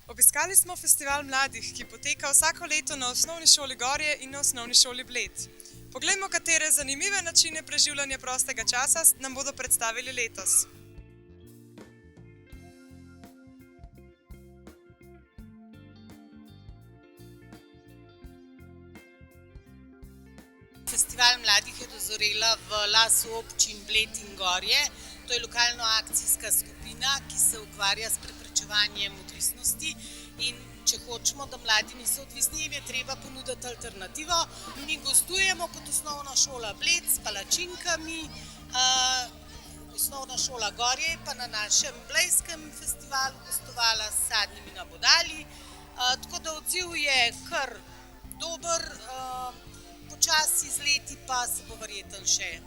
Obiskali smo festival mladih, ki poteka vsako leto na Osnovni šoli Gorje in na Osnovni šoli Bled. Poglejmo, katere zanimive načine preživljanja prostega časa nam bodo predstavili letos. Festival mladih je dozorela v lasu občin Bled in Gorje. To je lokalno-akcijska skupina, ki se ukvarja s preprečevanjem odvisnosti. In če hočemo, da mladi niso odvisni, jim je treba ponuditi alternativo. Mi gostujemo kot Osnovna šola Bled s palačinkami, Osnovna šola Gorje pa na našem blejskem festivalu gostovala s sadnimi nabodali. Tako da odziv je kar dober, počasi z leti pa se bo verjetno še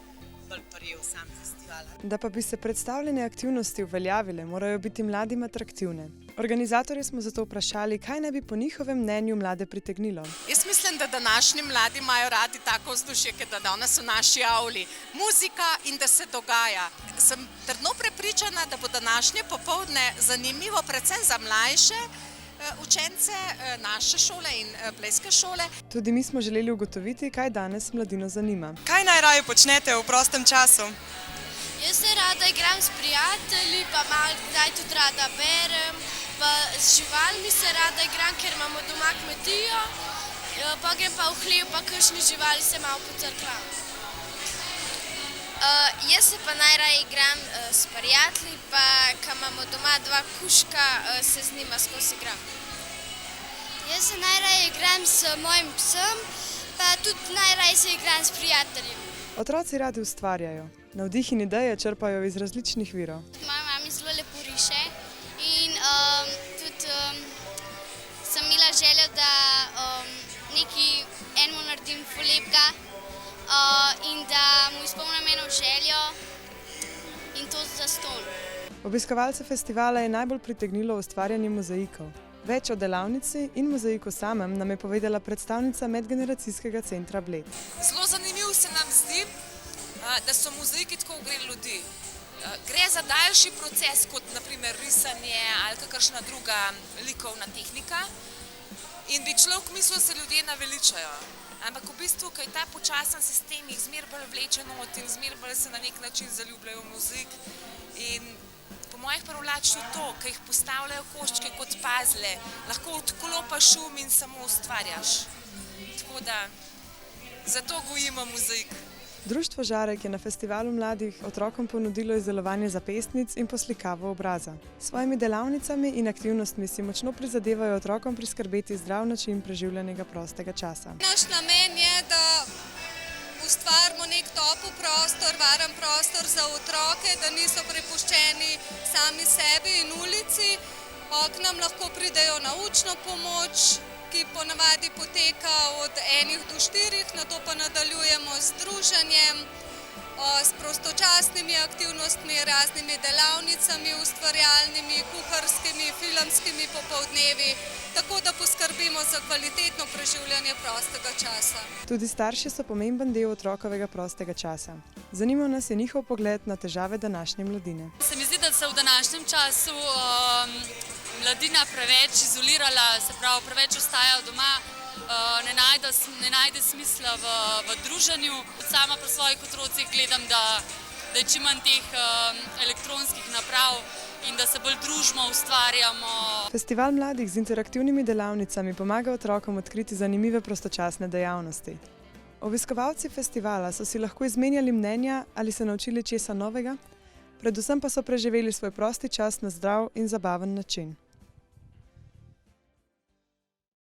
bolj prijel sam festival. Da pa bi se predstavljene aktivnosti uveljavile, morajo biti mladim atraktivne. Organizatorje smo zato vprašali, kaj naj bi po njihovem mnenju mlade pritegnilo. Jaz mislim, da današnji mladi imajo radi tako vzdušje, kot da danes v naši avli. Muzika in da se dogaja. Sem trdno prepričana, da bo današnje popoldne zanimivo predvsem za mlajše učence naše šole in blejske šole. Tudi mi smo želeli ugotoviti, kaj danes mladino zanima. Kaj najraje počnete v prostem času? Jaz se rada igram s prijatelji, pa malo kdaj tudi rada berem, pa z živalmi se rada igram, ker imamo doma kmetijo, pa grem pa v hlev, pa kakšne živali se malo pocrklam. Jaz se pa najraje igram s prijatelji, pa ko imamo doma dva kužka, se z njima skozi igram. Jaz se najraje igram s mojim psom, pa tudi najraje se igram s prijatelji. Otroci radi ustvarjajo. Navdih in ideje črpajo iz različnih virov. Moja mama zelo lepo riše in tudi sem imela željo, da enemu naredim ful lepega in da mu izpolnim eno željo in to zastonj. Obiskovalce festivala je najbolj pritegnilo ustvarjanje mozaikov. Več o delavnici in mozaiku samem nam je povedala predstavnica Medgeneracijskega centra Bled. Zelo zanimivo se nam zdi, da so mozaiki tako ogreli ljudi. Gre za daljši proces kot naprimer risanje ali kakršna druga likovna tehnika in bi človek mislil, da se ljudje naveličajo. Ampak v bistvu, ko je ta počasen sistem, jih zmer bolj vleče not in zmer bolj se na nek način zaljubljajo v mozaik. In po mojih privlači tudi to, ko jih postavljajo koščke kot puzzle, lahko odklopiš um in samo ustvarjaš. Tako da zato gojimo mozaik. Društvo Žarek je na festivalu mladih otrokom ponudilo izdelovanje zapestnic in poslikavo obraza. S svojimi delavnicami in aktivnostmi si močno prizadevajo otrokom priskrbeti zdrav način preživljanega prostega časa. Naš namen je, da ustvarimo nek topel prostor, varen prostor za otroke, da niso prepuščeni sami sebi in ulici. K nam lahko pridejo na učno pomoč, ki ponavadi poteka od 1 do 4, nato pa nadaljujemo z druženjem, s prostočasnimi aktivnostmi, raznimi delavnicami, ustvarjalnimi, kuharskimi, filmskimi popoldnevi, tako da poskrbimo za kvalitetno preživljanje prostega časa. Tudi starši so pomemben del otrokovega prostega časa. Zanimal nas je njihov pogled na težave današnje mladine. Se mi zdi, da se v današnjem času mladina preveč izolirala, se pravi preveč ostaja doma, ne najde smisla v druženju. Sama pri svojih otrocih gledam, da je čim manj teh elektronskih naprav in da se bolj družimo, ustvarjamo. Festival mladih z interaktivnimi delavnicami pomaga otrokom odkriti zanimive prostočasne dejavnosti. Obiskovalci festivala so si lahko izmenjali mnenja ali se naučili česa novega, predvsem pa so preživeli svoj prosti čas na zdrav in zabaven način.